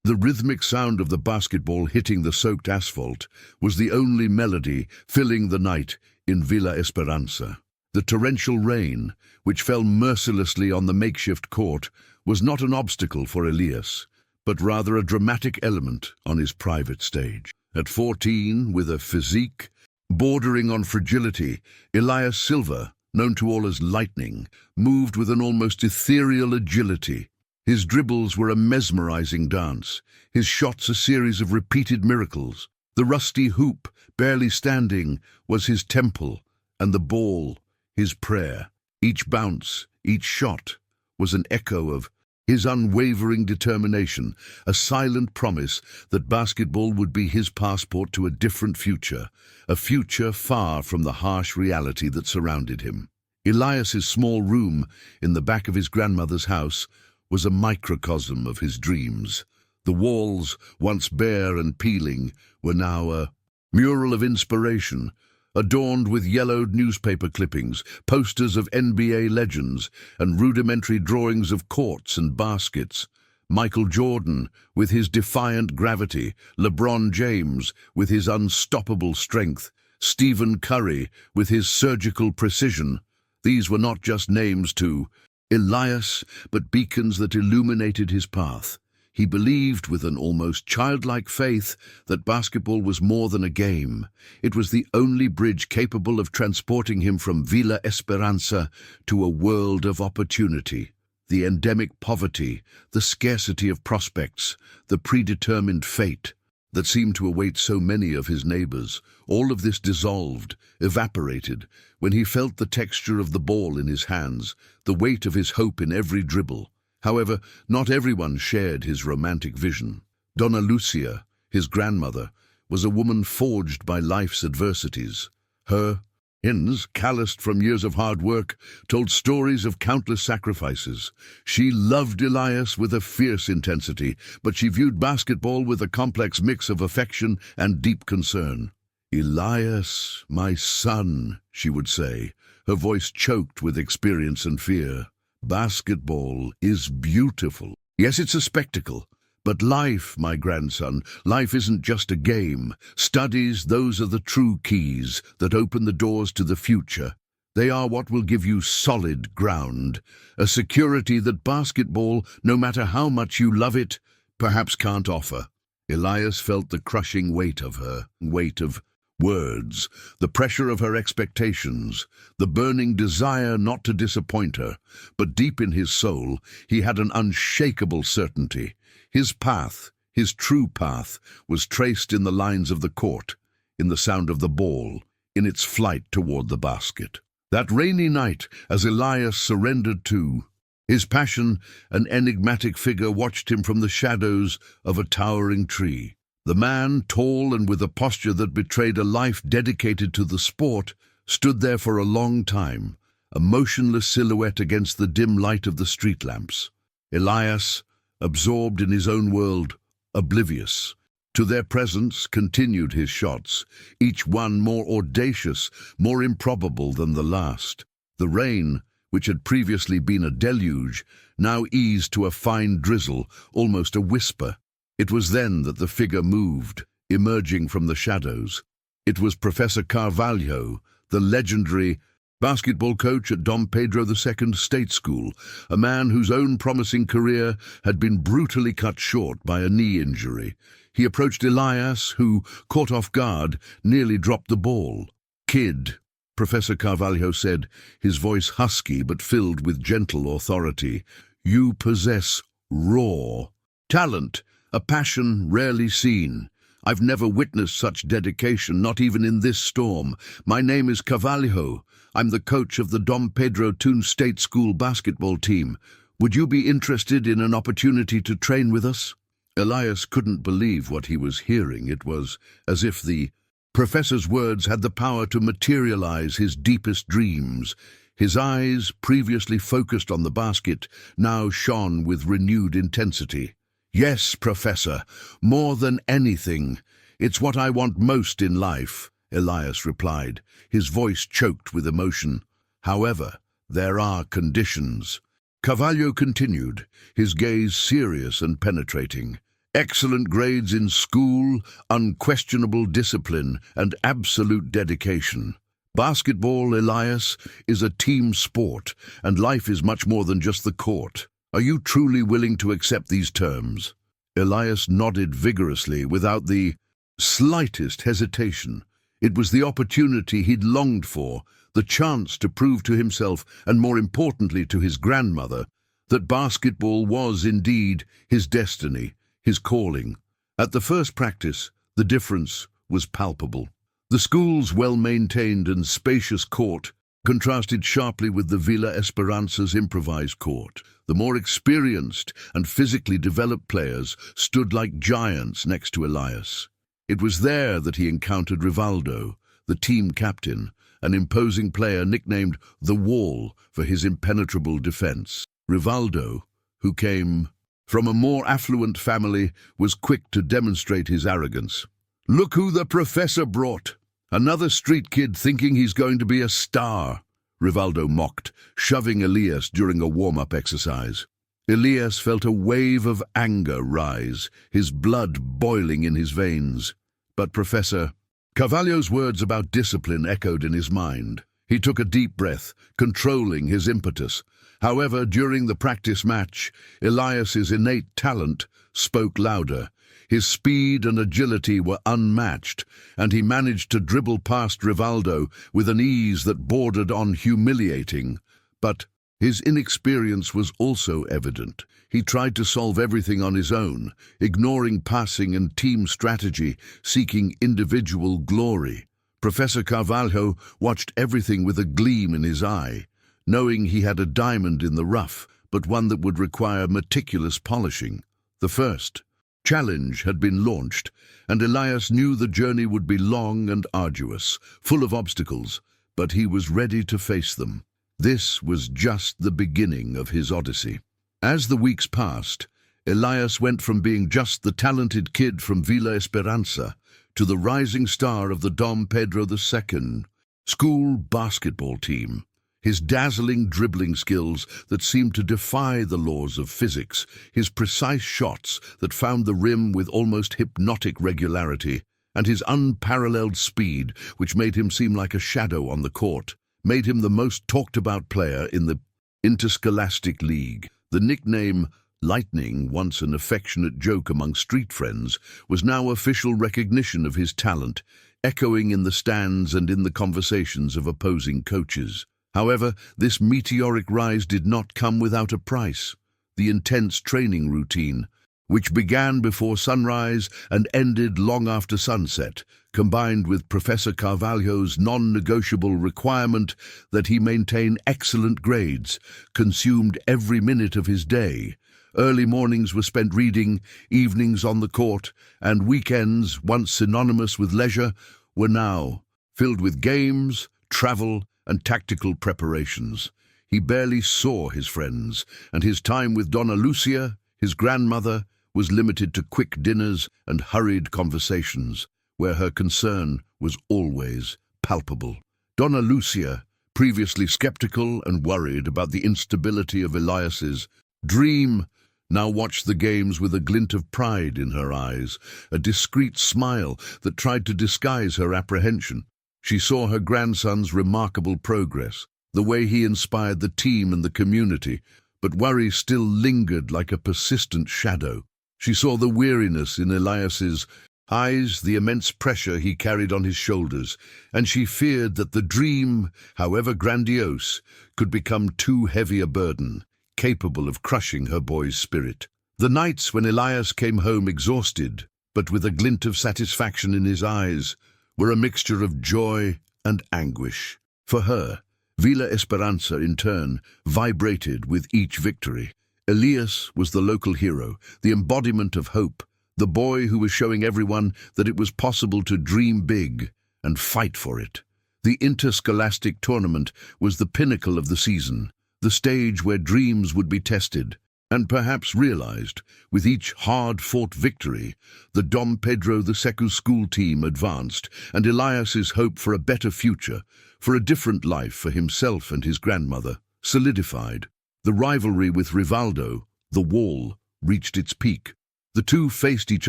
The rhythmic sound of the basketball hitting the soaked asphalt was the only melody filling the night in Villa Esperanza. The torrential rain, which fell mercilessly on the makeshift court, was not an obstacle for Elias, but rather a dramatic element on his private stage. At 14, with a physique bordering on fragility, Elias Silva, known to all as Lightning, moved with an almost ethereal agility. His dribbles were a mesmerizing dance, his shots a series of repeated miracles. The rusty hoop, barely standing, was his temple, and the ball, his prayer. Each bounce, each shot, was an echo of his unwavering determination, a silent promise that basketball would be his passport to a different future, a future far from the harsh reality that surrounded him. Elias's small room in the back of his grandmother's house was a microcosm of his dreams. The walls, once bare and peeling, were now a mural of inspiration, adorned with yellowed newspaper clippings, posters of NBA legends, and rudimentary drawings of courts and baskets. Michael Jordan, with his defiant gravity, LeBron James, with his unstoppable strength, Stephen Curry, with his surgical precision. These were not just names to Elias, but beacons that illuminated his path. He believed with an almost childlike faith that basketball was more than a game. It was the only bridge capable of transporting him from Villa Esperanza to a world of opportunity. The endemic poverty, the scarcity of prospects, the predetermined fate that seemed to await so many of his neighbors, all of this dissolved, evaporated, when he felt the texture of the ball in his hands, the weight of his hope in every dribble. However, not everyone shared his romantic vision. Donna Lucia, his grandmother, was a woman forged by life's adversities. Her hands, calloused from years of hard work, told stories of countless sacrifices. She loved Elias with a fierce intensity, but she viewed basketball with a complex mix of affection and deep concern. "Elias, my son," she would say, her voice choked with experience and fear. "Basketball is beautiful. Yes, it's a spectacle. But life, my grandson, life isn't just a game. Studies, those are the true keys that open the doors to the future. They are what will give you solid ground, a security that basketball, no matter how much you love it, perhaps can't offer." Elias felt the crushing weight of her, weight of words, the pressure of her expectations, the burning desire not to disappoint her. But deep in his soul, he had an unshakable certainty. His path, his true path, was traced in the lines of the court, in the sound of the ball, in its flight toward the basket. That rainy night, as Elias surrendered to his passion, an enigmatic figure watched him from the shadows of a towering tree. The man, tall and with a posture that betrayed a life dedicated to the sport, stood there for a long time, a motionless silhouette against the dim light of the street lamps. Elias, absorbed in his own world, oblivious to their presence, continued his shots, each one more audacious, more improbable than the last. The rain, which had previously been a deluge, now eased to a fine drizzle, almost a whisper. It was then that the figure moved, emerging from the shadows. It was Professor Carvalho, the legendary basketball coach at Dom Pedro II State School, a man whose own promising career had been brutally cut short by a knee injury. He approached Elias, who, caught off guard, nearly dropped the ball. "Kid," Professor Carvalho said, his voice husky but filled with gentle authority, "you possess raw talent, a passion rarely seen. I've never witnessed such dedication, not even in this storm. My name is Carvalho. I'm the coach of the Dom Pedro II State School basketball team. Would you be interested in an opportunity to train with us?" Elias couldn't believe what he was hearing. It was as if the professor's words had the power to materialize his deepest dreams. His eyes, previously focused on the basket, now shone with renewed intensity. "Yes, Professor, more than anything. It's what I want most in life," Elias replied, his voice choked with emotion. "However, there are conditions." Carvalho continued, his gaze serious and penetrating. Excellent grades in school, unquestionable discipline, and absolute dedication. Basketball, Elias, is a team sport, and life is much more than just the court. Are you truly willing to accept these terms? Elias nodded vigorously, without the slightest hesitation. It was the opportunity he'd longed for, the chance to prove to himself, and more importantly to his grandmother, that basketball was indeed his destiny, his calling. At the first practice, the difference was palpable. The school's well-maintained and spacious court contrasted sharply with the Villa Esperanza's improvised court. The more experienced and physically developed players stood like giants next to Elias. It was there that he encountered Rivaldo, the team captain, an imposing player nicknamed the Wall for his impenetrable defense. Rivaldo, who came from a more affluent family, was quick to demonstrate his arrogance. "Look who the professor brought! Another street kid thinking he's going to be a star," Rivaldo mocked, shoving Elias during a warm-up exercise. Elias felt a wave of anger rise, his blood boiling in his veins. But Professor Carvalho's words about discipline echoed in his mind. He took a deep breath, controlling his impetus. However, during the practice match, Elias's innate talent spoke louder. His speed and agility were unmatched, and he managed to dribble past Rivaldo with an ease that bordered on humiliating. But his inexperience was also evident. He tried to solve everything on his own, ignoring passing and team strategy, seeking individual glory. Professor Carvalho watched everything with a gleam in his eye, knowing he had a diamond in the rough, but one that would require meticulous polishing. The first challenge had been launched, and Elias knew the journey would be long and arduous, full of obstacles, but he was ready to face them. This was just the beginning of his odyssey. As the weeks passed, Elias went from being just the talented kid from Villa Esperanza to the rising star of the Dom Pedro II school basketball team. His dazzling dribbling skills that seemed to defy the laws of physics, his precise shots that found the rim with almost hypnotic regularity, and his unparalleled speed, which made him seem like a shadow on the court, made him the most talked-about player in the interscholastic league. The nickname Lightning, once an affectionate joke among street friends, was now official recognition of his talent, echoing in the stands and in the conversations of opposing coaches. However, this meteoric rise did not come without a price. The intense training routine, which began before sunrise and ended long after sunset, combined with Professor Carvalho's non-negotiable requirement that he maintain excellent grades, consumed every minute of his day. Early mornings were spent reading, evenings on the court, and weekends, once synonymous with leisure, were now filled with games, travel, and tactical preparations. He barely saw his friends, and his time with Donna Lucia, his grandmother, was limited to quick dinners and hurried conversations, where her concern was always palpable. Donna Lucia, previously skeptical and worried about the instability of Elias's dream, now watched the games with a glint of pride in her eyes, a discreet smile that tried to disguise her apprehension. She saw her grandson's remarkable progress, the way he inspired the team and the community, but worry still lingered like a persistent shadow. She saw the weariness in Elias's eyes, the immense pressure he carried on his shoulders, and she feared that the dream, however grandiose, could become too heavy a burden, capable of crushing her boy's spirit. The nights when Elias came home exhausted, but with a glint of satisfaction in his eyes, were a mixture of joy and anguish. For her, Villa Esperanza, in turn, vibrated with each victory. Elias was the local hero, the embodiment of hope, the boy who was showing everyone that it was possible to dream big and fight for it. The interscholastic tournament was the pinnacle of the season, the stage where dreams would be tested and perhaps realized. With each hard-fought victory, the Dom Pedro II school team advanced, and Elias's hope for a better future, for a different life for himself and his grandmother, solidified. The rivalry with Rivaldo, the Wall, reached its peak. The two faced each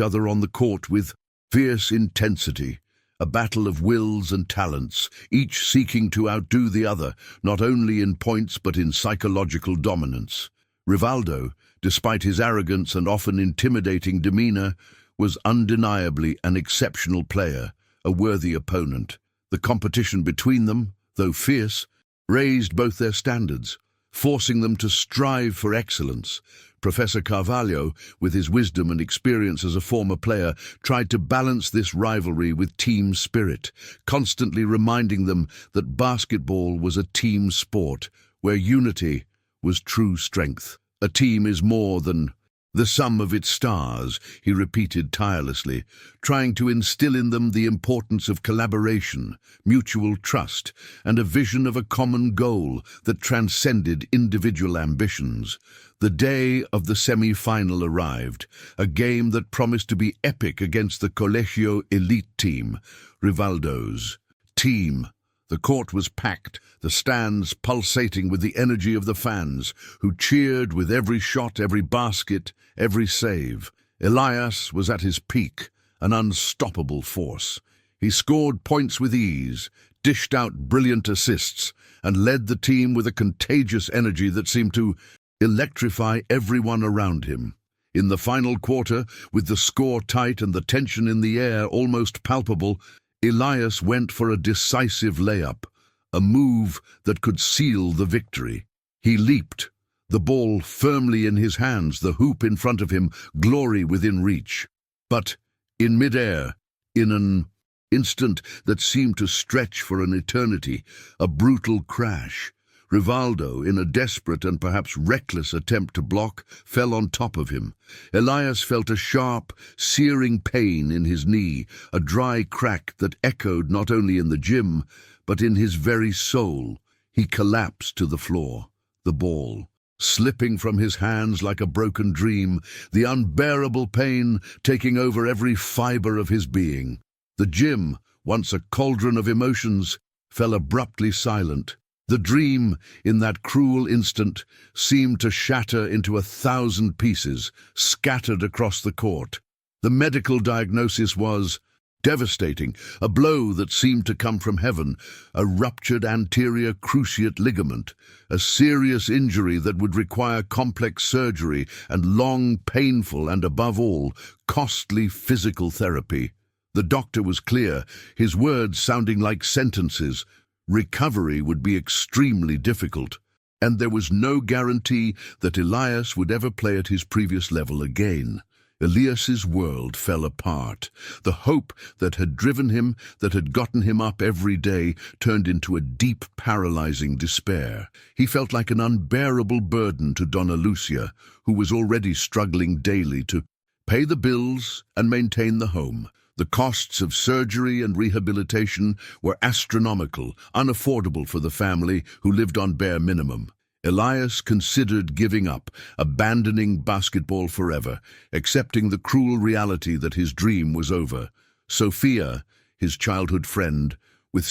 other on the court with fierce intensity, a battle of wills and talents, each seeking to outdo the other, not only in points but in psychological dominance. Rivaldo, despite his arrogance and often intimidating demeanor, was undeniably an exceptional player, a worthy opponent. The competition between them, though fierce, raised both their standards, forcing them to strive for excellence. Professor Carvalho, with his wisdom and experience as a former player, tried to balance this rivalry with team spirit, constantly reminding them that basketball was a team sport, where unity was true strength. A team is more than the sum of its stars, he repeated tirelessly, trying to instill in them the importance of collaboration, mutual trust, and a vision of a common goal that transcended individual ambitions. The day of the semi-final arrived, a game that promised to be epic against the Colegio elite team, Rivaldo's team. The court was packed, the stands pulsating with the energy of the fans, who cheered with every shot, every basket, every save. Elias was at his peak, an unstoppable force. He scored points with ease, dished out brilliant assists, and led the team with a contagious energy that seemed to electrify everyone around him. In the final quarter, with the score tight and the tension in the air almost palpable, Elias went for a decisive layup, a move that could seal the victory. He leaped, the ball firmly in his hands, the hoop in front of him, glory within reach. But in midair, in an instant that seemed to stretch for an eternity, a brutal crash. Rivaldo, in a desperate and perhaps reckless attempt to block, fell on top of him. Elias felt a sharp, searing pain in his knee, a dry crack that echoed not only in the gym, but in his very soul. He collapsed to the floor, the ball slipping from his hands like a broken dream, the unbearable pain taking over every fiber of his being. The gym, once a cauldron of emotions, fell abruptly silent. The dream, in that cruel instant, seemed to shatter into 1,000 pieces, scattered across the court. The medical diagnosis was devastating, a blow that seemed to come from heaven, a ruptured anterior cruciate ligament, a serious injury that would require complex surgery and long, painful, and above all, costly physical therapy. The doctor was clear, his words sounding like sentences. Recovery would be extremely difficult, and there was no guarantee that Elias would ever play at his previous level again. Elias's world fell apart. The hope that had driven him, that had gotten him up every day, turned into a deep, paralyzing despair. He felt like an unbearable burden to Donna Lucia, who was already struggling daily to pay the bills and maintain the home. The costs of surgery and rehabilitation were astronomical, unaffordable for the family who lived on bare minimum. Elias considered giving up, abandoning basketball forever, accepting the cruel reality that his dream was over. Sophia, his childhood friend, with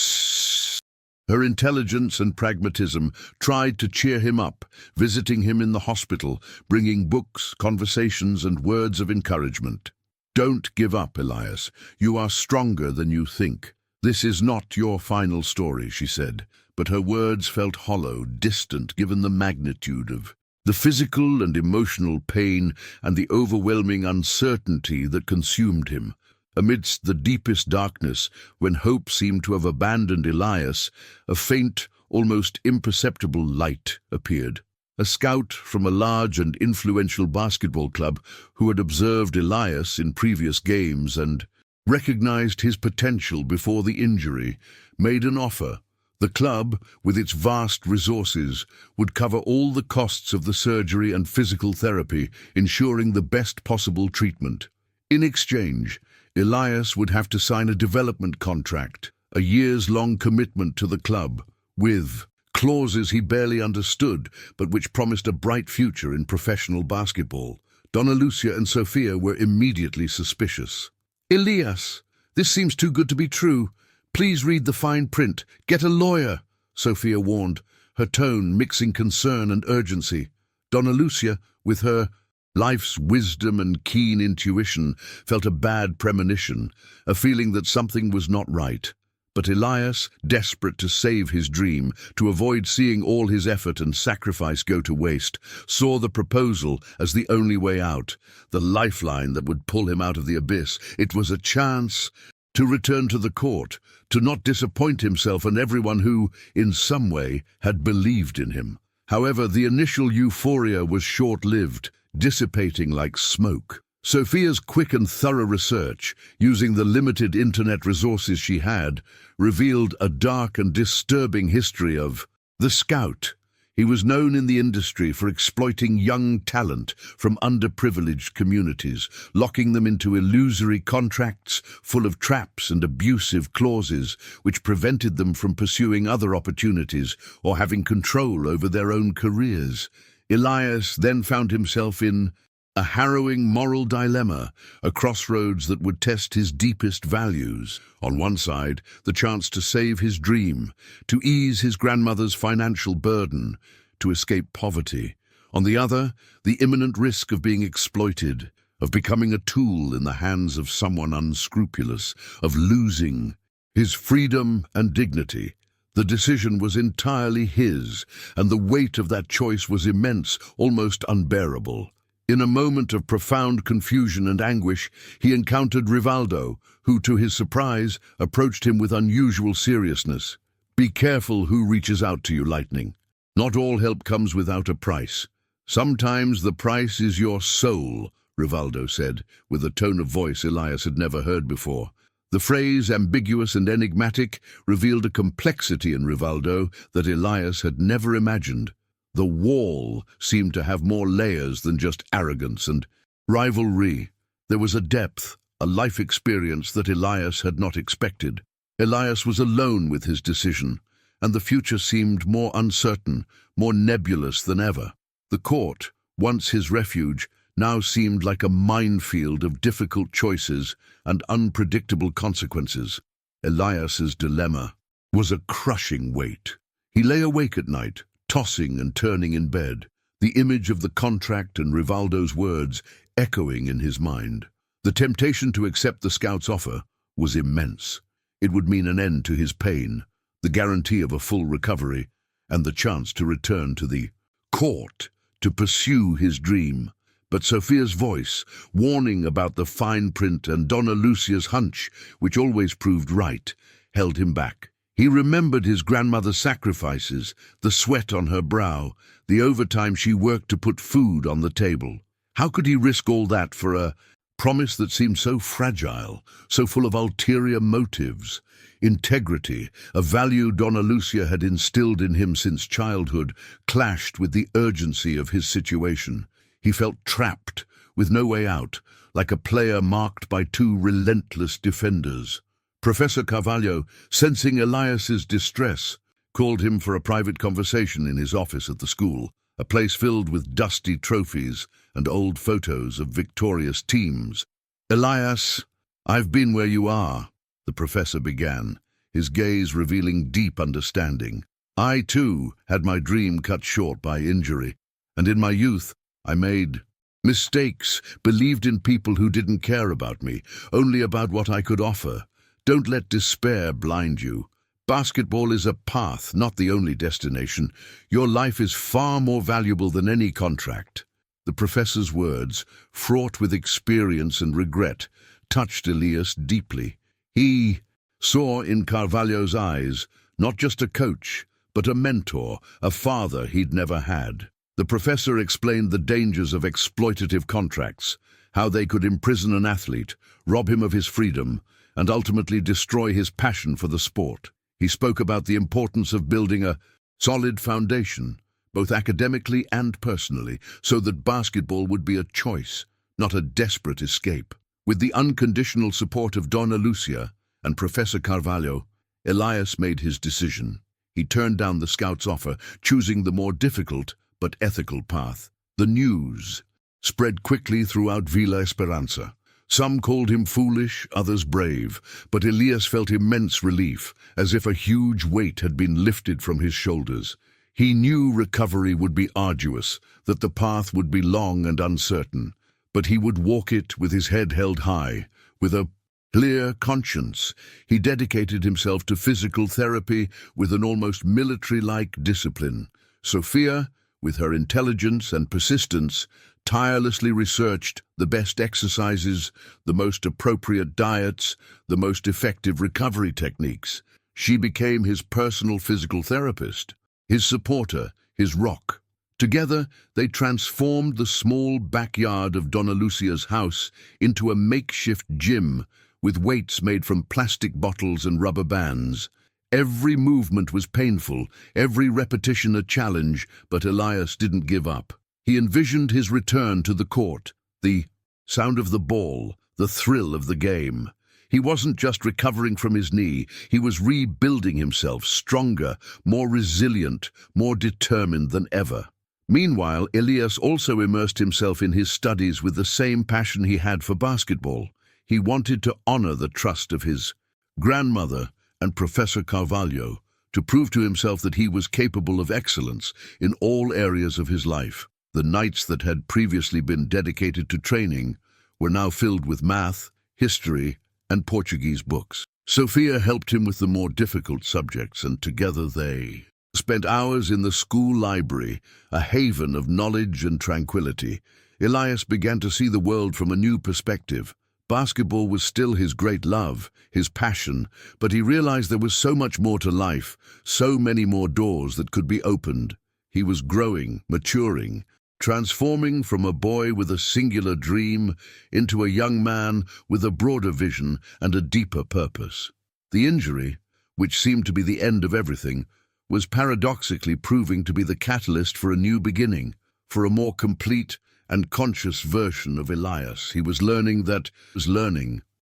her intelligence and pragmatism, tried to cheer him up, visiting him in the hospital, bringing books, conversations, and words of encouragement. Don't give up, Elias. You are stronger than you think. This is not your final story, she said, but her words felt hollow, distant, given the magnitude of the physical and emotional pain and the overwhelming uncertainty that consumed him. Amidst the deepest darkness, when hope seemed to have abandoned Elias, a faint, almost imperceptible light appeared. A scout from a large and influential basketball club who had observed Elias in previous games and recognized his potential before the injury, made an offer. The club, with its vast resources, would cover all the costs of the surgery and physical therapy, ensuring the best possible treatment. In exchange, Elias would have to sign a development contract, a years-long commitment to the club, with clauses he barely understood, but which promised a bright future in professional basketball. Donna Lucia and Sophia were immediately suspicious. "Elias, this seems too good to be true. Please read the fine print. Get a lawyer," Sophia warned, her tone mixing concern and urgency. Donna Lucia, with her Life's wisdom and keen intuition felt a bad premonition, a feeling that something was not right. But Elias, desperate to save his dream, to avoid seeing all his effort and sacrifice go to waste, saw the proposal as the only way out, the lifeline that would pull him out of the abyss. It was a chance to return to the court, to not disappoint himself and everyone who, in some way, had believed in him. However, the initial euphoria was short-lived, dissipating like smoke. Sophia's quick and thorough research, using the limited internet resources she had, revealed a dark and disturbing history of the Scout. He was known in the industry for exploiting young talent from underprivileged communities, locking them into illusory contracts full of traps and abusive clauses which prevented them from pursuing other opportunities or having control over their own careers. Elias then found himself in a harrowing moral dilemma, a crossroads that would test his deepest values. On one side, the chance to save his dream, to ease his grandmother's financial burden, to escape poverty. On the other, the imminent risk of being exploited, of becoming a tool in the hands of someone unscrupulous, of losing his freedom and dignity. The decision was entirely his, and the weight of that choice was immense, almost unbearable. In a moment of profound confusion and anguish, he encountered Rivaldo, who, to his surprise, approached him with unusual seriousness. "Be careful who reaches out to you, Lightning. Not all help comes without a price. Sometimes the price is your soul," Rivaldo said, with a tone of voice Elias had never heard before. The phrase, ambiguous and enigmatic, revealed a complexity in Rivaldo that Elias had never imagined. The wall seemed to have more layers than just arrogance and rivalry. There was a depth, a life experience that Elias had not expected. Elias was alone with his decision, and the future seemed more uncertain, more nebulous than ever. The court, once his refuge, now seemed like a minefield of difficult choices and unpredictable consequences. Elias's dilemma was a crushing weight. He lay awake at night, tossing and turning in bed, the image of the contract and Rivaldo's words echoing in his mind. The temptation to accept the Scout's offer was immense. It would mean an end to his pain, the guarantee of a full recovery, and the chance to return to the court to pursue his dream. But Sophia's voice, warning about the fine print and Donna Lucia's hunch, which always proved right, held him back. He remembered his grandmother's sacrifices, the sweat on her brow, the overtime she worked to put food on the table. How could he risk all that for a promise that seemed so fragile, so full of ulterior motives? Integrity, a value Donna Lucia had instilled in him since childhood, clashed with the urgency of his situation. He felt trapped, with no way out, like a player marked by two relentless defenders. Professor Carvalho, sensing Elias's distress, called him for a private conversation in his office at the school, a place filled with dusty trophies and old photos of victorious teams. "Elias, I've been where you are," the professor began, his gaze revealing deep understanding. "I, too, had my dream cut short by injury, and in my youth, I made mistakes, believed in people who didn't care about me, only about what I could offer. Don't let despair blind you. Basketball is a path, not the only destination. Your life is far more valuable than any contract." The professor's words, fraught with experience and regret, touched Elias deeply. He saw in Carvalho's eyes not just a coach, but a mentor, a father he'd never had. The professor explained the dangers of exploitative contracts, how they could imprison an athlete, rob him of his freedom, and ultimately destroy his passion for the sport. He spoke about the importance of building a solid foundation, both academically and personally, so that basketball would be a choice, not a desperate escape. With the unconditional support of Donna Lucia and Professor Carvalho, Elias made his decision. He turned down the Scout's offer, choosing the more difficult but ethical path. The news spread quickly throughout Villa Esperanza. Some called him foolish, others brave, but Elias felt immense relief, as if a huge weight had been lifted from his shoulders. He knew recovery would be arduous, that the path would be long and uncertain, but he would walk it with his head held high, with a clear conscience. He dedicated himself to physical therapy with an almost military-like discipline. Sophia, with her intelligence and persistence, tirelessly researched the best exercises, the most appropriate diets, the most effective recovery techniques. She became his personal physical therapist, his supporter, his rock. Together, they transformed the small backyard of Donna Lucia's house into a makeshift gym with weights made from plastic bottles and rubber bands. Every movement was painful, every repetition a challenge, but Elias didn't give up. He envisioned his return to the court, the sound of the ball, the thrill of the game. He wasn't just recovering from his knee, he was rebuilding himself, stronger, more resilient, more determined than ever. Meanwhile, Elias also immersed himself in his studies with the same passion he had for basketball. He wanted to honor the trust of his grandmother and Professor Carvalho, to prove to himself that he was capable of excellence in all areas of his life. The nights that had previously been dedicated to training were now filled with math, history, and Portuguese books. Sophia helped him with the more difficult subjects, and together they spent hours in the school library, a haven of knowledge and tranquility. Elias began to see the world from a new perspective. Basketball was still his great love, his passion, but he realized there was so much more to life, so many more doors that could be opened. He was growing, maturing, transforming from a boy with a singular dream into a young man with a broader vision and a deeper purpose. The injury, which seemed to be the end of everything, was paradoxically proving to be the catalyst for a new beginning, for a more complete and conscious version of Elias. He was learning that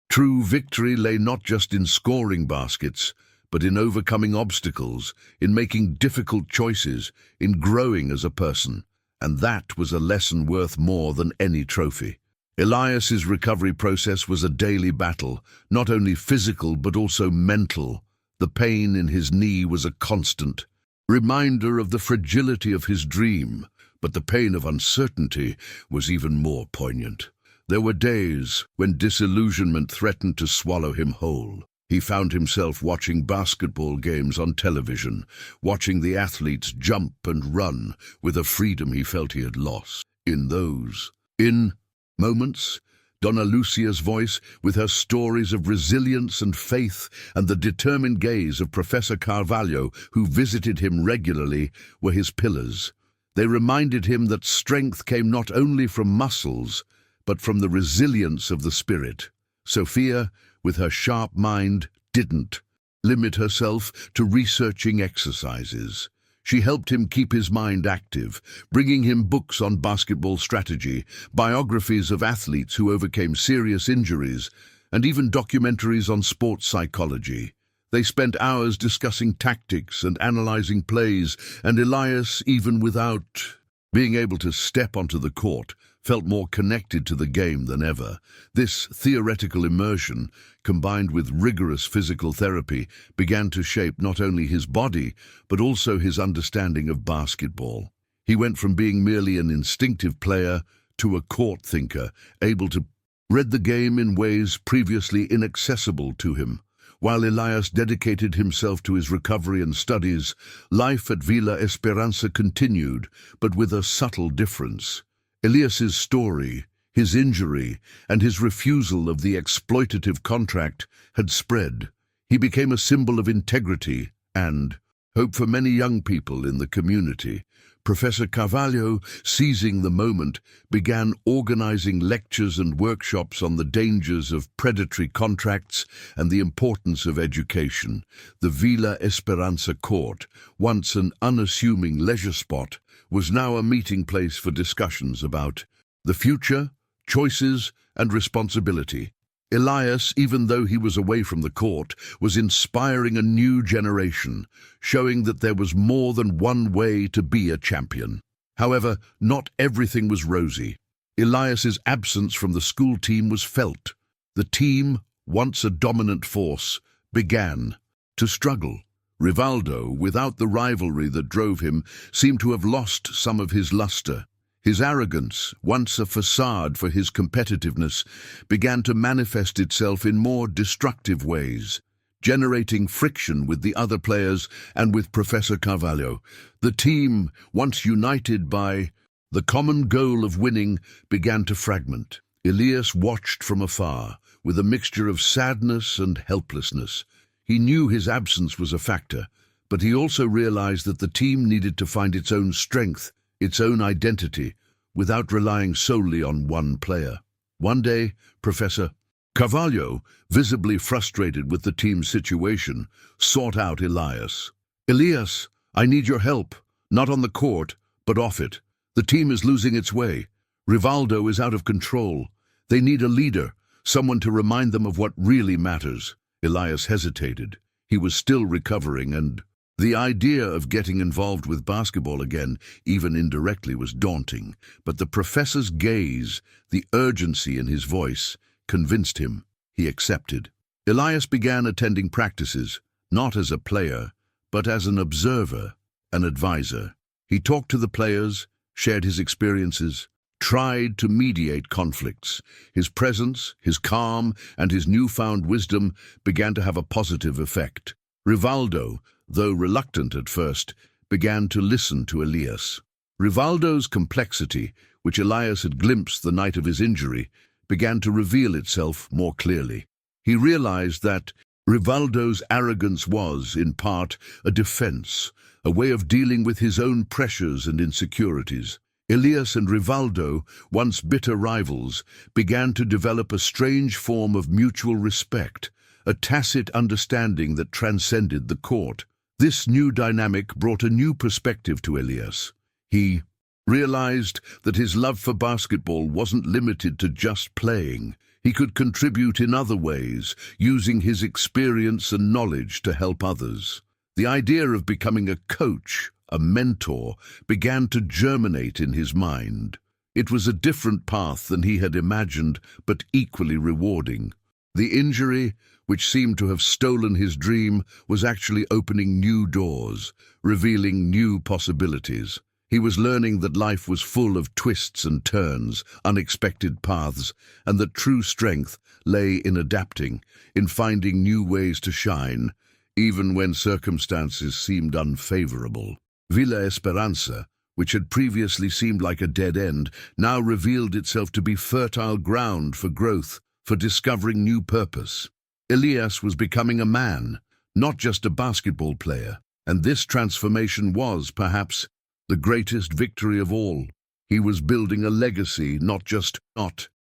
true victory lay not just in scoring baskets, but in overcoming obstacles, in making difficult choices, in growing as a person. And that was a lesson worth more than any trophy. Elias's recovery process was a daily battle, not only physical but also mental. The pain in his knee was a constant reminder of the fragility of his dream, but the pain of uncertainty was even more poignant. There were days when disillusionment threatened to swallow him whole. He found himself watching basketball games on television, watching the athletes jump and run with a freedom he felt he had lost. In moments, Donna Lucia's voice, with her stories of resilience and faith, and the determined gaze of Professor Carvalho, who visited him regularly, were his pillars. They reminded him that strength came not only from muscles, but from the resilience of the spirit. Sophia, with her sharp mind, didn't limit herself to researching exercises. She helped him keep his mind active, bringing him books on basketball strategy, biographies of athletes who overcame serious injuries, and even documentaries on sports psychology. They spent hours discussing tactics and analyzing plays, and Elias, even without being able to step onto the court, felt more connected to the game than ever. This theoretical immersion, combined with rigorous physical therapy, began to shape not only his body, but also his understanding of basketball. He went from being merely an instinctive player to a court thinker, able to read the game in ways previously inaccessible to him. While Elias dedicated himself to his recovery and studies, life at Villa Esperanza continued, but with a subtle difference. Elias's story, his injury, and his refusal of the exploitative contract had spread. He became a symbol of integrity and hope for many young people in the community. Professor Carvalho, seizing the moment, began organizing lectures and workshops on the dangers of predatory contracts and the importance of education. The Villa Esperanza court, once an unassuming leisure spot, was now a meeting place for discussions about the future, choices, and responsibility. Elias, even though he was away from the court, was inspiring a new generation, showing that there was more than one way to be a champion. However, not everything was rosy. Elias's absence from the school team was felt. The team, once a dominant force, began to struggle. Rivaldo, without the rivalry that drove him, seemed to have lost some of his luster. His arrogance, once a facade for his competitiveness, began to manifest itself in more destructive ways, generating friction with the other players and with Professor Carvalho. The team, once united by the common goal of winning, began to fragment. Elias watched from afar, with a mixture of sadness and helplessness. He knew his absence was a factor, but he also realized that the team needed to find its own strength, its own identity, without relying solely on one player. One day, Professor Carvalho, visibly frustrated with the team's situation, sought out Elias. "Elias, I need your help, not on the court, but off it. The team is losing its way. Rivaldo is out of control. They need a leader, someone to remind them of what really matters." Elias hesitated. He was still recovering, and the idea of getting involved with basketball again, even indirectly, was daunting. But the professor's gaze, the urgency in his voice, convinced him. He accepted. Elias began attending practices, not as a player, but as an observer, an advisor. He talked to the players, shared his experiences, tried to mediate conflicts. His presence, his calm, and his newfound wisdom began to have a positive effect. Rivaldo, though reluctant at first, began to listen to Elias. Rivaldo's complexity, which Elias had glimpsed the night of his injury, began to reveal itself more clearly. He realized that Rivaldo's arrogance was, in part, a defense, a way of dealing with his own pressures and insecurities. Elias and Rivaldo, once bitter rivals, began to develop a strange form of mutual respect, a tacit understanding that transcended the court. This new dynamic brought a new perspective to Elias. He realized that his love for basketball wasn't limited to just playing. He could contribute in other ways, using his experience and knowledge to help others. The idea of becoming a coach, a mentor, began to germinate in his mind. It was a different path than he had imagined, but equally rewarding. The injury, which seemed to have stolen his dream, was actually opening new doors, revealing new possibilities. He was learning that life was full of twists and turns, unexpected paths, and that true strength lay in adapting, in finding new ways to shine, even when circumstances seemed unfavorable. Villa Esperanza, which had previously seemed like a dead end, now revealed itself to be fertile ground for growth, for discovering new purpose. Elias was becoming a man, not just a basketball player, and this transformation was, perhaps, the greatest victory of all. He was building a legacy, not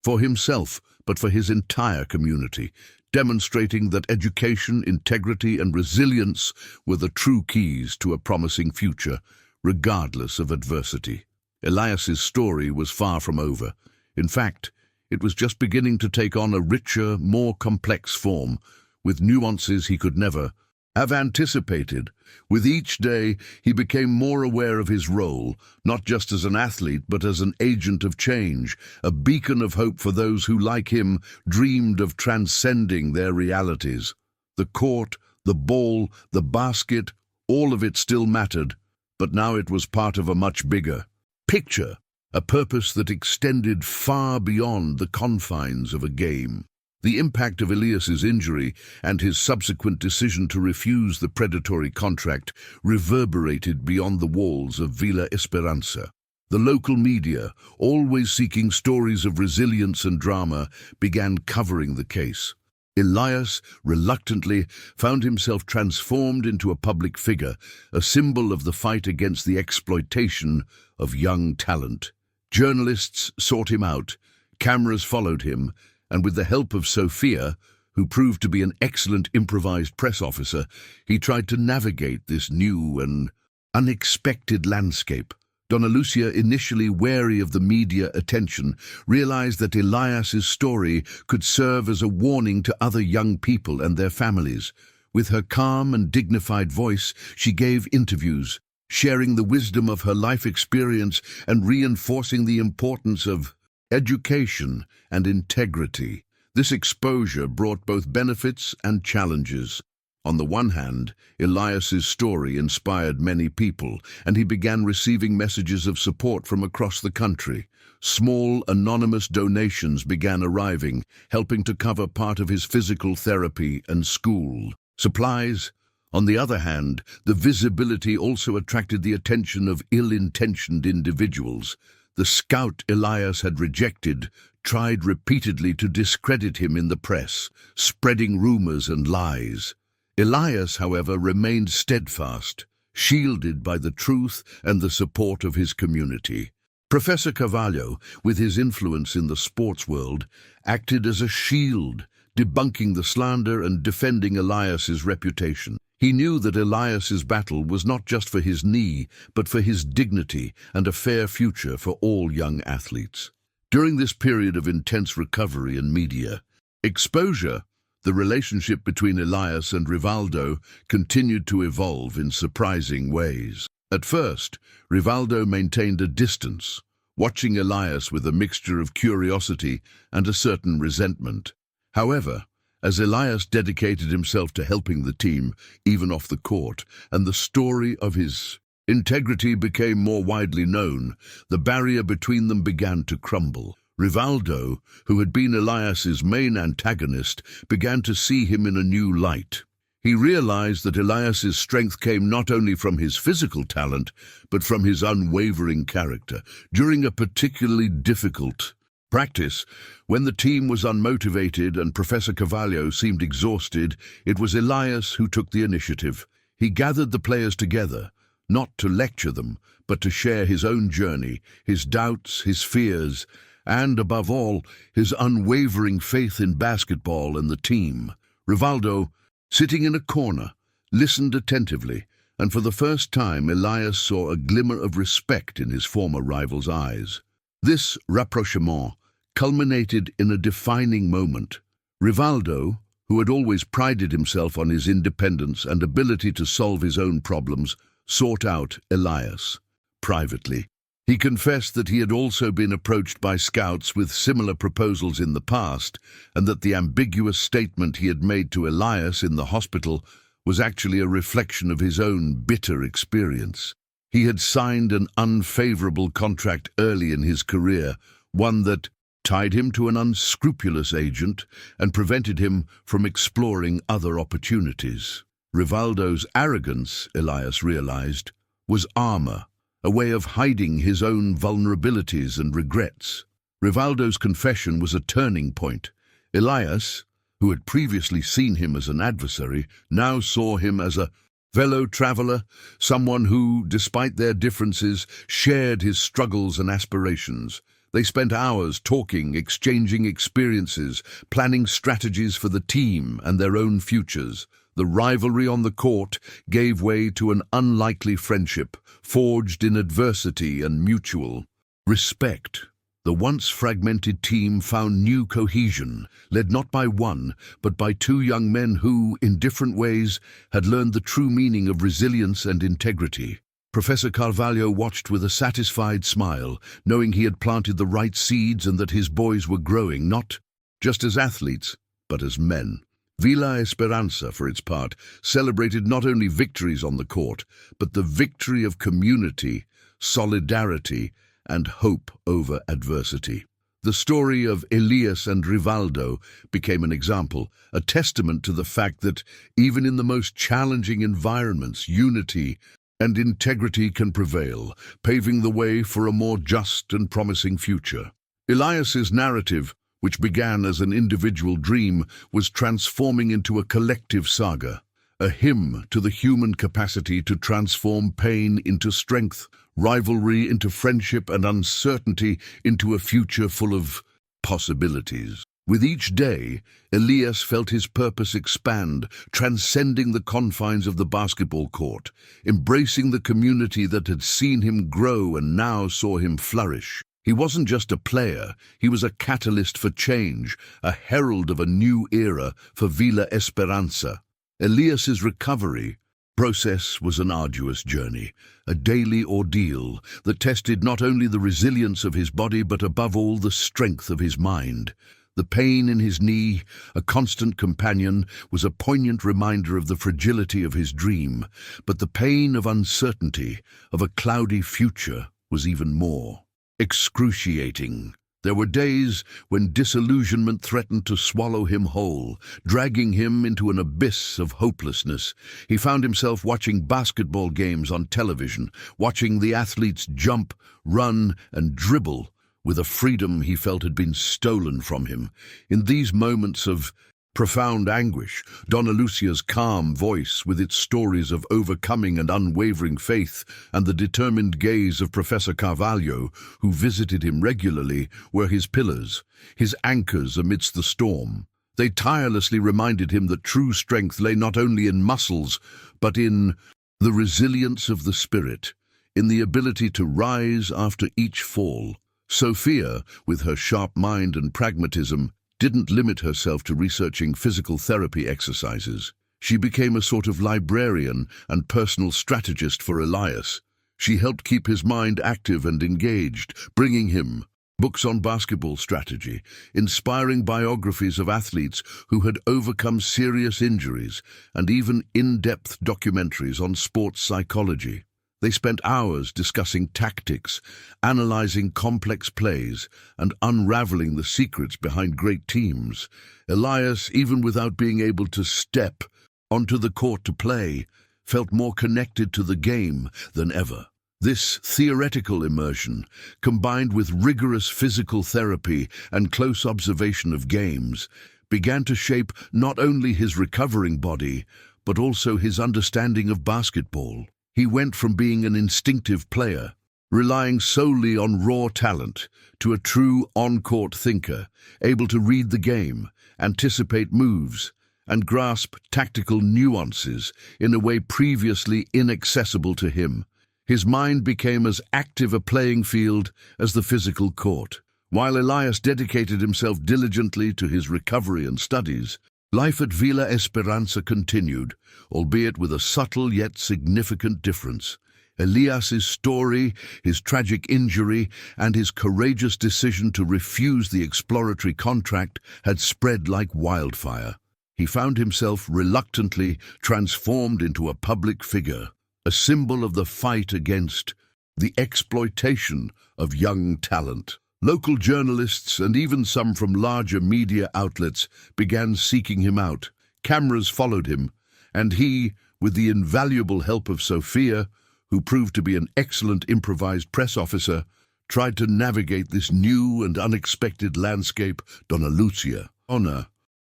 for himself, but for his entire community, demonstrating that education, integrity, and resilience were the true keys to a promising future, regardless of adversity. Elias's story was far from over. In fact, it was just beginning to take on a richer, more complex form, with nuances he could never have anticipated. With each day, he became more aware of his role, not just as an athlete, but as an agent of change, a beacon of hope for those who, like him, dreamed of transcending their realities. The court, the ball, the basket, all of it still mattered, but now it was part of a much bigger picture, a purpose that extended far beyond the confines of a game. The impact of Elias's injury and his subsequent decision to refuse the predatory contract reverberated beyond the walls of Villa Esperanza. The local media, always seeking stories of resilience and drama, began covering the case. Elias, reluctantly, found himself transformed into a public figure, a symbol of the fight against the exploitation of young talent. Journalists sought him out, cameras followed him, and with the help of Sophia, who proved to be an excellent improvised press officer, he tried to navigate this new and unexpected landscape. Donna Lucia, initially wary of the media attention, realized that Elias's story could serve as a warning to other young people and their families. With her calm and dignified voice, she gave interviews, sharing the wisdom of her life experience and reinforcing the importance of education and integrity. This exposure brought both benefits and challenges. On the one hand, Elias's story inspired many people, and he began receiving messages of support from across the country. Small, anonymous donations began arriving, helping to cover part of his physical therapy and school supplies. On the other hand, the visibility also attracted the attention of ill-intentioned individuals. The scout Elias had rejected tried repeatedly to discredit him in the press, spreading rumors and lies. Elias, however, remained steadfast, shielded by the truth and the support of his community. Professor Carvalho, with his influence in the sports world, acted as a shield, debunking the slander and defending Elias's reputation. He knew that Elias's battle was not just for his knee, but for his dignity and a fair future for all young athletes. During this period of intense recovery and media exposure, the relationship between Elias and Rivaldo continued to evolve in surprising ways. At first, Rivaldo maintained a distance, watching Elias with a mixture of curiosity and a certain resentment. However, as Elias dedicated himself to helping the team, even off the court, and the story of his integrity became more widely known, the barrier between them began to crumble. Rivaldo, who had been Elias's main antagonist, began to see him in a new light. He realized that Elias's strength came not only from his physical talent, but from his unwavering character. During a particularly difficult practice, when the team was unmotivated and Professor Carvalho seemed exhausted, it was Elias who took the initiative. He gathered the players together, not to lecture them, but to share his own journey, his doubts, his fears, and, above all, his unwavering faith in basketball and the team. Rivaldo, sitting in a corner, listened attentively, and for the first time Elias saw a glimmer of respect in his former rival's eyes. This rapprochement culminated in a defining moment. Rivaldo, who had always prided himself on his independence and ability to solve his own problems, sought out Elias privately. He confessed that he had also been approached by scouts with similar proposals in the past, and that the ambiguous statement he had made to Elias in the hospital was actually a reflection of his own bitter experience. He had signed an unfavorable contract early in his career, one that tied him to an unscrupulous agent and prevented him from exploring other opportunities. Rivaldo's arrogance, Elias realized, was armor, a way of hiding his own vulnerabilities and regrets. Rivaldo's confession was a turning point. Elias, who had previously seen him as an adversary, now saw him as a fellow traveler, someone who, despite their differences, shared his struggles and aspirations. They spent hours talking, exchanging experiences, planning strategies for the team and their own futures. The rivalry on the court gave way to an unlikely friendship, forged in adversity and mutual respect. The once fragmented team found new cohesion, led not by one, but by two young men who, in different ways, had learned the true meaning of resilience and integrity. Professor Carvalho watched with a satisfied smile, knowing he had planted the right seeds and that his boys were growing, not just as athletes, but as men. Villa Esperanza, for its part, celebrated not only victories on the court, but the victory of community, solidarity, and hope over adversity. The story of Elias and Rivaldo became an example, a testament to the fact that even in the most challenging environments, unity and integrity can prevail, paving the way for a more just and promising future. Elias's narrative, which began as an individual dream, was transforming into a collective saga, a hymn to the human capacity to transform pain into strength, rivalry into friendship, and uncertainty into a future full of possibilities. With each day, Elias felt his purpose expand, transcending the confines of the basketball court, embracing the community that had seen him grow and now saw him flourish. He wasn't just a player, he was a catalyst for change, a herald of a new era for Villa Esperanza. Elias's recovery process was an arduous journey, a daily ordeal that tested not only the resilience of his body but above all the strength of his mind. The pain in his knee, a constant companion, was a poignant reminder of the fragility of his dream, but the pain of uncertainty, of a cloudy future, was even more excruciating. There were days when disillusionment threatened to swallow him whole, dragging him into an abyss of hopelessness. He found himself watching basketball games on television, watching the athletes jump, run, and dribble with a freedom he felt had been stolen from him. In these moments of profound anguish, Donna Lucia's calm voice, with its stories of overcoming and unwavering faith, and the determined gaze of Professor Carvalho, who visited him regularly, were his pillars, his anchors amidst the storm. They tirelessly reminded him that true strength lay not only in muscles, but in the resilience of the spirit, in the ability to rise after each fall. Sophia, with her sharp mind and pragmatism, didn't limit herself to researching physical therapy exercises. She became a sort of librarian and personal strategist for Elias. She helped keep his mind active and engaged, bringing him books on basketball strategy, inspiring biographies of athletes who had overcome serious injuries, and even in-depth documentaries on sports psychology. They spent hours discussing tactics, analyzing complex plays, and unraveling the secrets behind great teams. Elias, even without being able to step onto the court to play, felt more connected to the game than ever. This theoretical immersion, combined with rigorous physical therapy and close observation of games, began to shape not only his recovering body, but also his understanding of basketball. He went from being an instinctive player, relying solely on raw talent, to a true on-court thinker, able to read the game, anticipate moves, and grasp tactical nuances in a way previously inaccessible to him. His mind became as active a playing field as the physical court. While Elias dedicated himself diligently to his recovery and studies, life at Villa Esperanza continued, albeit with a subtle yet significant difference. Elias's story, his tragic injury, and his courageous decision to refuse the exploratory contract had spread like wildfire. He found himself reluctantly transformed into a public figure, a symbol of the fight against the exploitation of young talent. Local journalists and even some from larger media outlets began seeking him out. Cameras followed him, and he, with the invaluable help of Sophia, who proved to be an excellent improvised press officer, tried to navigate this new and unexpected landscape. Donna Lucia,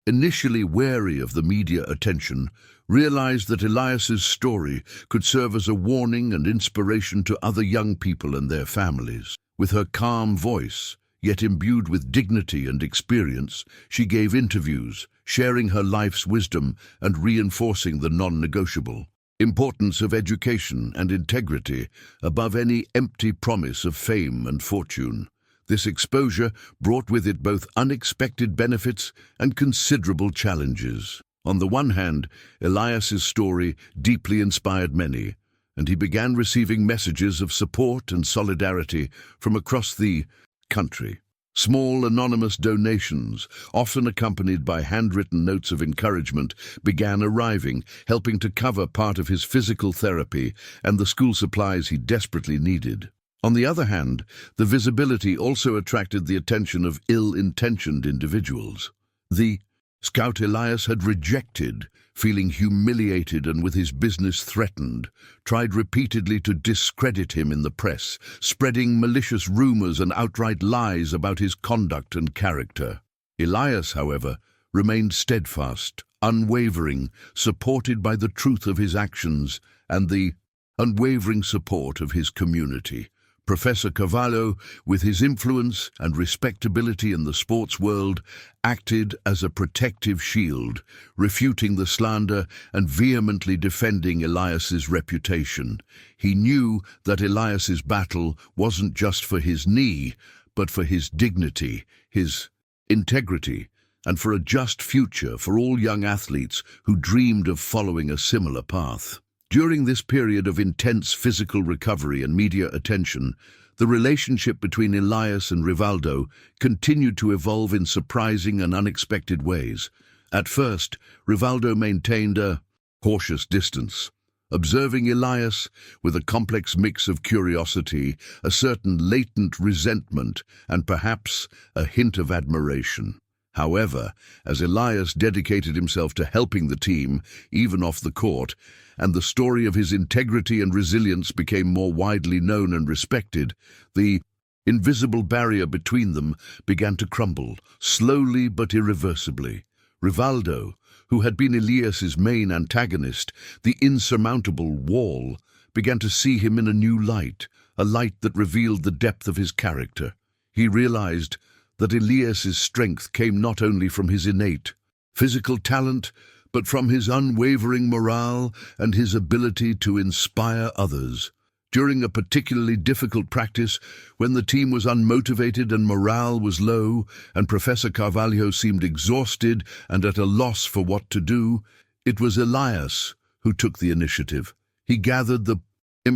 initially wary of the media attention, realized that Elias's story could serve as a warning and inspiration to other young people and their families. With her calm voice, yet imbued with dignity and experience, she gave interviews, sharing her life's wisdom and reinforcing the non-negotiable importance of education and integrity above any empty promise of fame and fortune. This exposure brought with it both unexpected benefits and considerable challenges. On the one hand, Elias's story deeply inspired many, and he began receiving messages of support and solidarity from across the country. Small anonymous donations, often accompanied by handwritten notes of encouragement, began arriving, helping to cover part of his physical therapy and the school supplies he desperately needed. On the other hand, the visibility also attracted the attention of ill-intentioned individuals. The scout Elias had rejected, feeling humiliated and with his business threatened, tried repeatedly to discredit him in the press, spreading malicious rumors and outright lies about his conduct and character. Elias, however, remained steadfast, unwavering, supported by the truth of his actions and the unwavering support of his community. Professor Carvalho, with his influence and respectability in the sports world, acted as a protective shield, refuting the slander and vehemently defending Elias's reputation. He knew that Elias's battle wasn't just for his knee, but for his dignity, his integrity, and for a just future for all young athletes who dreamed of following a similar path. During this period of intense physical recovery and media attention, The relationship between Elias and Rivaldo continued to evolve in surprising and unexpected ways. At first, Rivaldo maintained a cautious distance, observing Elias with a complex mix of curiosity, a certain latent resentment, and perhaps a hint of admiration. However, as Elias dedicated himself to helping the team, even off the court, and the story of his integrity and resilience became more widely known and respected, the invisible barrier between them began to crumble, slowly but irreversibly. Rivaldo, who had been Elias's main antagonist, the insurmountable wall, began to see him in a new light, a light that revealed the depth of his character. He realized that Elias's strength came not only from his innate physical talent, but from his unwavering morale and his ability to inspire others. During a particularly difficult practice, when the team was unmotivated and morale was low, and Professor Carvalho seemed exhausted and at a loss for what to do, it was Elias who took the initiative. He gathered the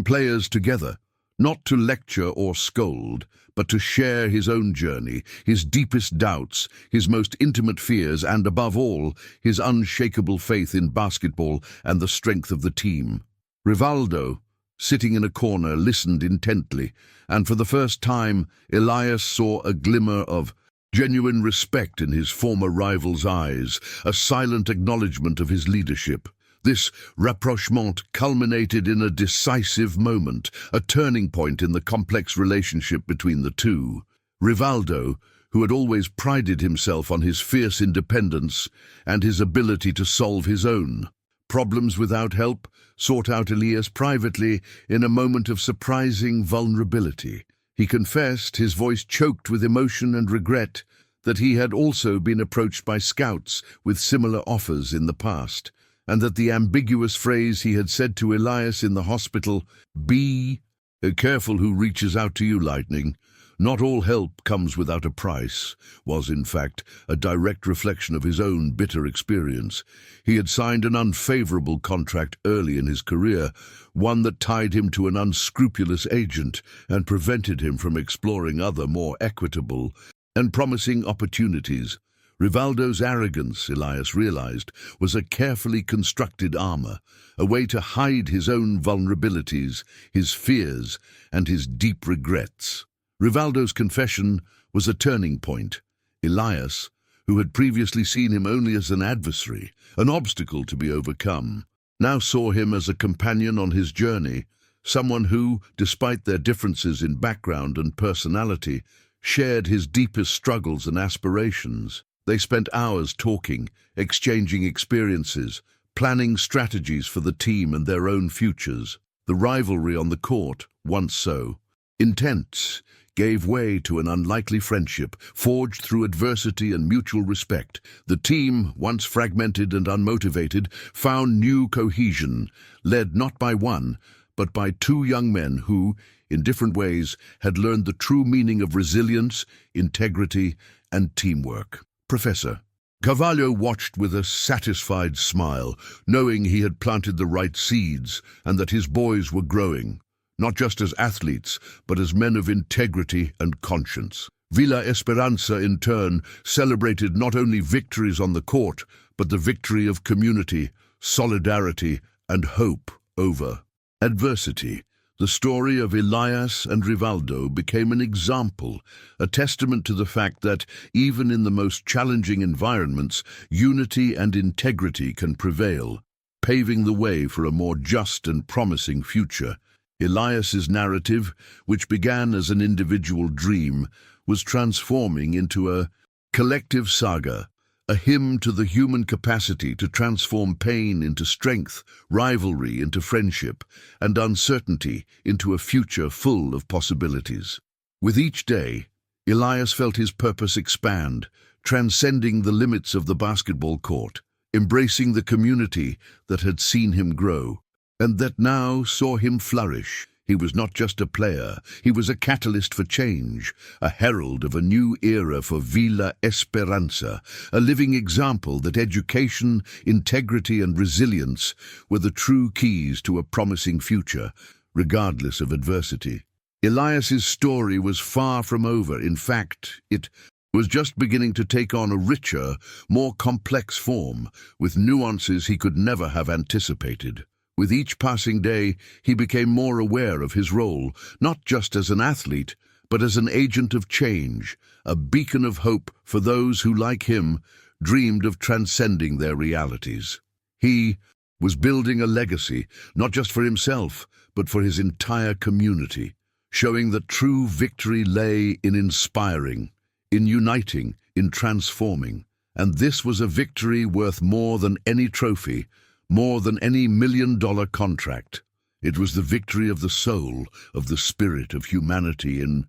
players together, not to lecture or scold, but to share his own journey, his deepest doubts, his most intimate fears, and above all, his unshakable faith in basketball and the strength of the team. Rivaldo, sitting in a corner, listened intently, and for the first time, Elias saw a glimmer of genuine respect in his former rival's eyes, a silent acknowledgement of his leadership. This rapprochement culminated in a decisive moment, a turning point in the complex relationship between the two. Rivaldo, who had always prided himself on his fierce independence and his ability to solve his own problems without help, sought out Elias privately in a moment of surprising vulnerability. He confessed, his voice choked with emotion and regret, that he had also been approached by scouts with similar offers in the past, and that the ambiguous phrase he had said to Elias in the hospital, "Be careful who reaches out to you, Lightning. Not all help comes without a price," was in fact a direct reflection of his own bitter experience. He had signed an unfavorable contract early in his career, one that tied him to an unscrupulous agent and prevented him from exploring other, more equitable and promising opportunities. Rivaldo's arrogance, Elias realized, was a carefully constructed armor, a way to hide his own vulnerabilities, his fears, and his deep regrets. Rivaldo's confession was a turning point. Elias, who had previously seen him only as an adversary, an obstacle to be overcome, now saw him as a companion on his journey, someone who, despite their differences in background and personality, shared his deepest struggles and aspirations. They spent hours talking, exchanging experiences, planning strategies for the team and their own futures. The rivalry on the court, once so intense, gave way to an unlikely friendship, forged through adversity and mutual respect. The team, once fragmented and unmotivated, found new cohesion, led not by one, but by two young men who, in different ways, had learned the true meaning of resilience, integrity, and teamwork. Professor Carvalho watched with a satisfied smile, knowing he had planted the right seeds and that his boys were growing, not just as athletes, but as men of integrity and conscience. Villa Esperanza, in turn, celebrated not only victories on the court, but the victory of community, solidarity, and hope over adversity. The story of Elias and Rivaldo became an example, a testament to the fact that, even in the most challenging environments, unity and integrity can prevail, paving the way for a more just and promising future. Elias's narrative, which began as an individual dream, was transforming into a collective saga, a hymn to the human capacity to transform pain into strength, rivalry into friendship, and uncertainty into a future full of possibilities. With each day, Elias felt his purpose expand, transcending the limits of the basketball court, embracing the community that had seen him grow, and that now saw him flourish. He was not just a player, he was a catalyst for change, a herald of a new era for Villa Esperanza, a living example that education, integrity, and resilience were the true keys to a promising future, regardless of adversity. Elias's story was far from over. In fact, it was just beginning to take on a richer, more complex form, with nuances he could never have anticipated. With each passing day, he became more aware of his role, not just as an athlete, but as an agent of change, a beacon of hope for those who, like him, dreamed of transcending their realities. He was building a legacy, not just for himself, but for his entire community, showing that true victory lay in inspiring, in uniting, in transforming. And this was a victory worth more than any trophy, more than any million-dollar contract. It was the victory of the soul, of the spirit of humanity in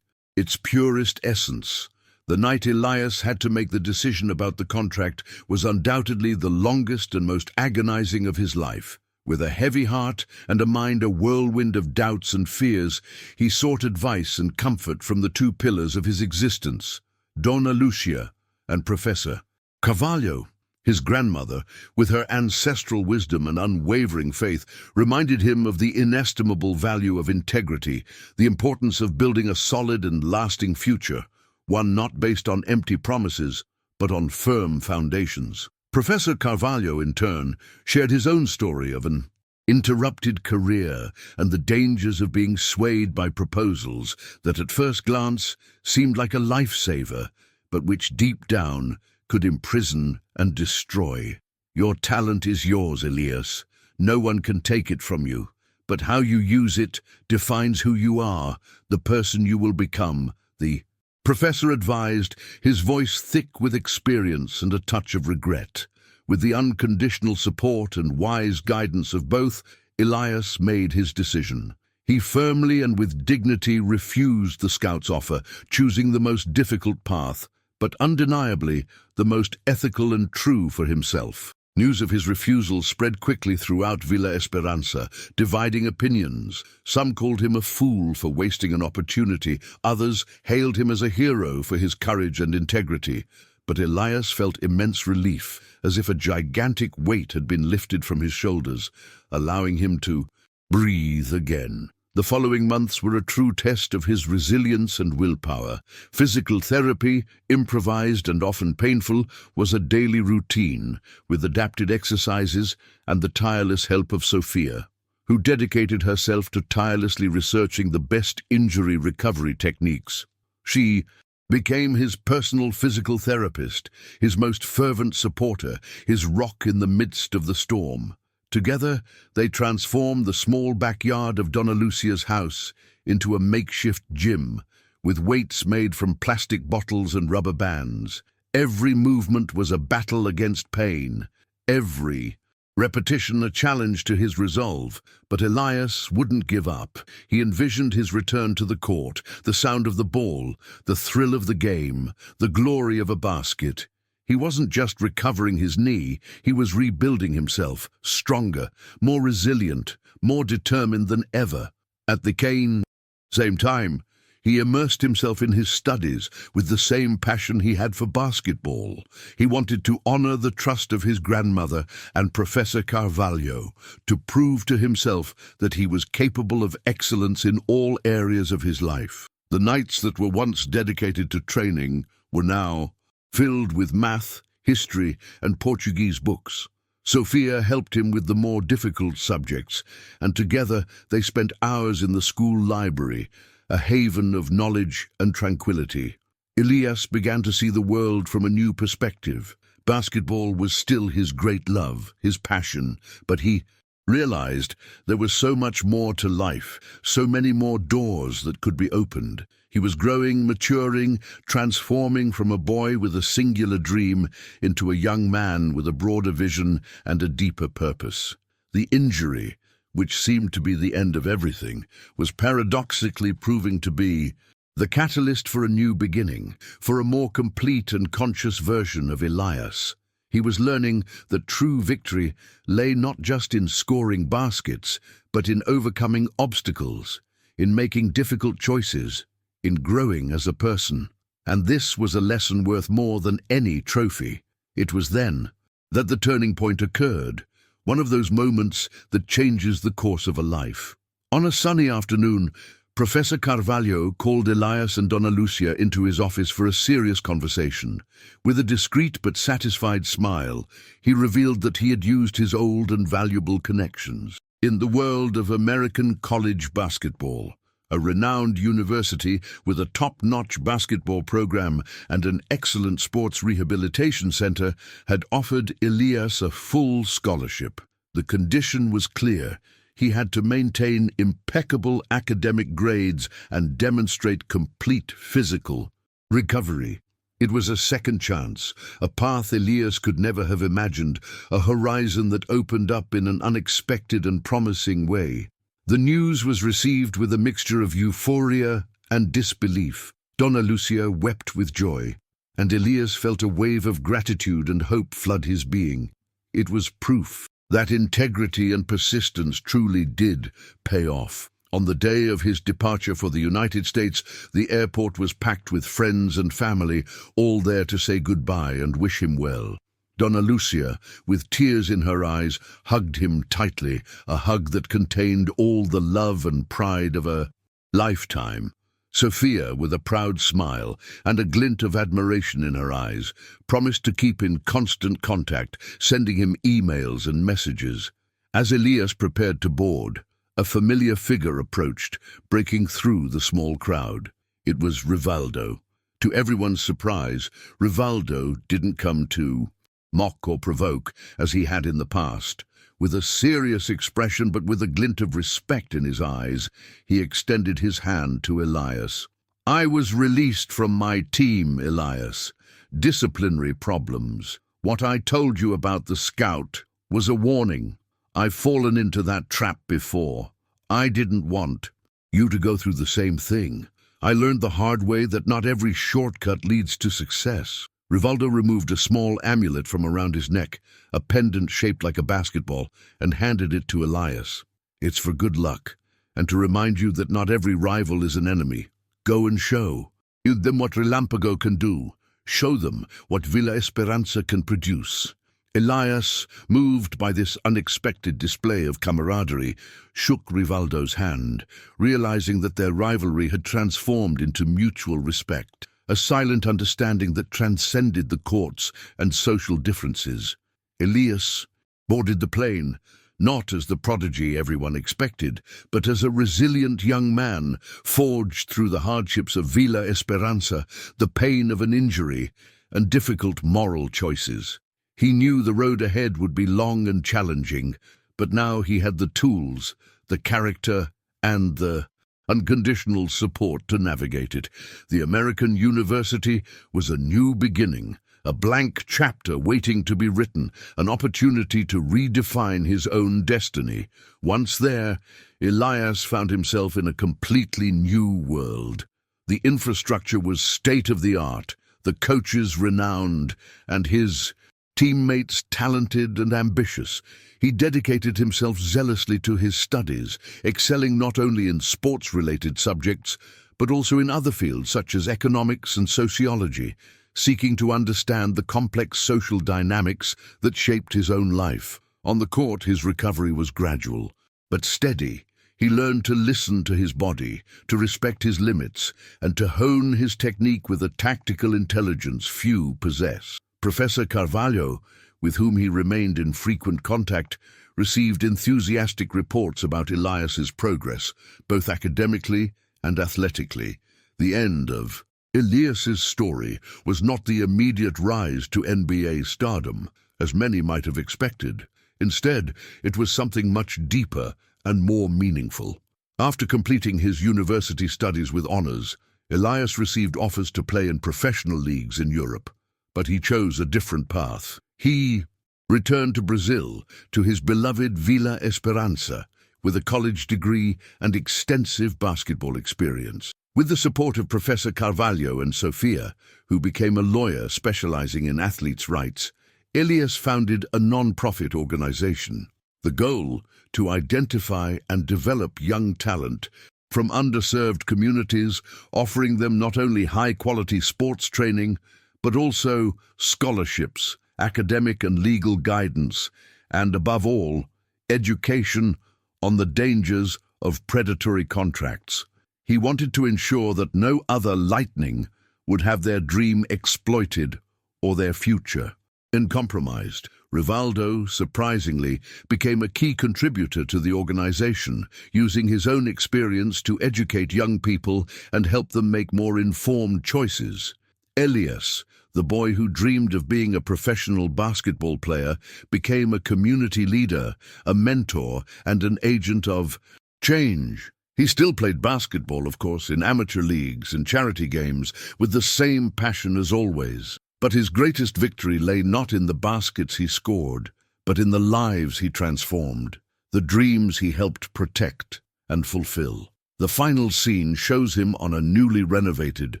its purest essence. The night Elias had to make the decision about the contract was undoubtedly the longest and most agonizing of his life. With a heavy heart and a mind a whirlwind of doubts and fears, he sought advice and comfort from the two pillars of his existence, Donna Lucia and Professor Carvalho. His grandmother, with her ancestral wisdom and unwavering faith, reminded him of the inestimable value of integrity, the importance of building a solid and lasting future, one not based on empty promises, but on firm foundations. Professor Carvalho, in turn, shared his own story of an interrupted career and the dangers of being swayed by proposals that at first glance seemed like a lifesaver, but which deep down could imprison and destroy. Your talent is yours, Elias. No one can take it from you, but how you use it defines who you are, the person you will become. The professor advised, his voice thick with experience and a touch of regret. With the unconditional support and wise guidance of both, Elias made his decision. He firmly and with dignity refused the scout's offer, choosing the most difficult path, but undeniably the most ethical and true for himself. News of his refusal spread quickly throughout Villa Esperanza, dividing opinions. Some called him a fool for wasting an opportunity, others hailed him as a hero for his courage and integrity. But Elias felt immense relief, as if a gigantic weight had been lifted from his shoulders, allowing him to breathe again. The following months were a true test of his resilience and willpower. Physical therapy, improvised and often painful, was a daily routine, with adapted exercises and the tireless help of Sophia, who dedicated herself to tirelessly researching the best injury recovery techniques. She became his personal physical therapist, his most fervent supporter, his rock in the midst of the storm. Together, they transformed the small backyard of Donna Lucia's house into a makeshift gym, with weights made from plastic bottles and rubber bands. Every movement was a battle against pain, every repetition a challenge to his resolve. But Elias wouldn't give up. He envisioned his return to the court, the sound of the ball, the thrill of the game, the glory of a basket. He wasn't just recovering his knee, he was rebuilding himself, stronger, more resilient, more determined than ever. At the same time, he immersed himself in his studies with the same passion he had for basketball. He wanted to honor the trust of his grandmother and Professor Carvalho, to prove to himself that he was capable of excellence in all areas of his life. The nights that were once dedicated to training were now filled with math, history, and Portuguese books. Sophia helped him with the more difficult subjects, and together they spent hours in the school library, a haven of knowledge and tranquility. Elias began to see the world from a new perspective. Basketball was still his great love, his passion, but he realized there was so much more to life, so many more doors that could be opened. He was growing, maturing, transforming from a boy with a singular dream into a young man with a broader vision and a deeper purpose. The injury, which seemed to be the end of everything, was paradoxically proving to be the catalyst for a new beginning, for a more complete and conscious version of Elias. He was learning that true victory lay not just in scoring baskets, but in overcoming obstacles, in making difficult choices, in growing as a person. And this was a lesson worth more than any trophy. It was then that the turning point occurred, one of those moments that changes the course of a life. On a sunny afternoon, Professor Carvalho called Elias and Donna Lucia into his office for a serious conversation. With a discreet but satisfied smile, he revealed that he had used his old and valuable connections. In the world of American college basketball, a renowned university with a top-notch basketball program and an excellent sports rehabilitation center had offered Elias a full scholarship. The condition was clear. He had to maintain impeccable academic grades and demonstrate complete physical recovery. It was a second chance, a path Elias could never have imagined, a horizon that opened up in an unexpected and promising way. The news was received with a mixture of euphoria and disbelief. Donna Lucia wept with joy, and Elias felt a wave of gratitude and hope flood his being. It was proof that integrity and persistence truly did pay off. On the day of his departure for the United States, the airport was packed with friends and family, all there to say goodbye and wish him well. Donna Lucia, with tears in her eyes, hugged him tightly, a hug that contained all the love and pride of a lifetime. Sophia, with a proud smile and a glint of admiration in her eyes, promised to keep in constant contact, sending him emails and messages. As Elias prepared to board, a familiar figure approached, breaking through the small crowd. It was Rivaldo. To everyone's surprise, Rivaldo didn't come to mock or provoke as he had in the past. With a serious expression but with a glint of respect in his eyes, he extended his hand to Elias. "I was released from my team, Elias. Disciplinary problems. What I told you about the scout was a warning. I've fallen into that trap before. I didn't want you to go through the same thing. I learned the hard way that not every shortcut leads to success." Rivaldo removed a small amulet from around his neck, a pendant shaped like a basketball, and handed it to Elias. "It's for good luck, and to remind you that not every rival is an enemy. Go and show them what Relámpago can do. Show them what Villa Esperanza can produce." Elias, moved by this unexpected display of camaraderie, shook Rivaldo's hand, realizing that their rivalry had transformed into mutual respect, a silent understanding that transcended the courts and social differences. Elias boarded the plane, not as the prodigy everyone expected, but as a resilient young man, forged through the hardships of Villa Esperanza, the pain of an injury, and difficult moral choices. He knew the road ahead would be long and challenging, but now he had the tools, the character, and the unconditional support to navigate it. The American university was a new beginning, a blank chapter waiting to be written, an opportunity to redefine his own destiny. Once there, Elias found himself in a completely new world. The infrastructure was state-of-the-art, the coaches renowned, and his teammates talented and ambitious. He dedicated himself zealously to his studies, excelling not only in sports-related subjects, but also in other fields such as economics and sociology, seeking to understand the complex social dynamics that shaped his own life. On the court, his recovery was gradual, but steady. He learned to listen to his body, to respect his limits, and to hone his technique with a tactical intelligence few possess. Professor Carvalho, with whom he remained in frequent contact, received enthusiastic reports about Elias's progress, both academically and athletically. The end of Elias's story was not the immediate rise to NBA stardom, as many might have expected. Instead, it was something much deeper and more meaningful. After completing his university studies with honors, Elias received offers to play in professional leagues in Europe, but he chose a different path. He returned to Brazil, to his beloved Villa Esperanza, with a college degree and extensive basketball experience. With the support of Professor Carvalho and Sophia, who became a lawyer specializing in athletes' rights, Elias founded a non-profit organization. The goal, to identify and develop young talent from underserved communities, offering them not only high-quality sports training, but also scholarships, academic and legal guidance, and above all, education on the dangers of predatory contracts. He wanted to ensure that no other lightning would have their dream exploited or their future uncompromised. Rivaldo, surprisingly, became a key contributor to the organization, using his own experience to educate young people and help them make more informed choices. Elias, the boy who dreamed of being a professional basketball player, became a community leader, a mentor, and an agent of change. He still played basketball, of course, in amateur leagues and charity games, with the same passion as always. But his greatest victory lay not in the baskets he scored, but in the lives he transformed, the dreams he helped protect and fulfill. The final scene shows him on a newly renovated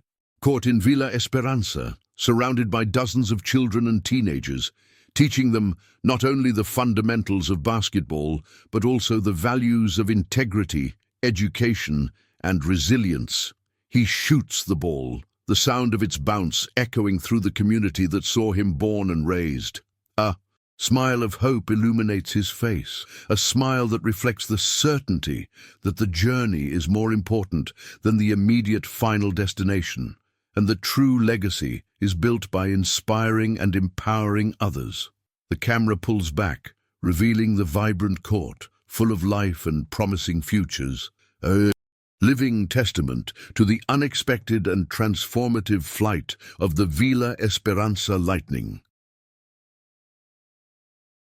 court in Villa Esperanza, surrounded by dozens of children and teenagers, teaching them not only the fundamentals of basketball, but also the values of integrity, education, and resilience. He shoots the ball, the sound of its bounce echoing through the community that saw him born and raised. A smile of hope illuminates his face, a smile that reflects the certainty that the journey is more important than the immediate final destination, and the true legacy is built by inspiring and empowering others. The camera pulls back, revealing the vibrant court, full of life and promising futures. A living testament to the unexpected and transformative flight of the Villa Esperanza Lightning.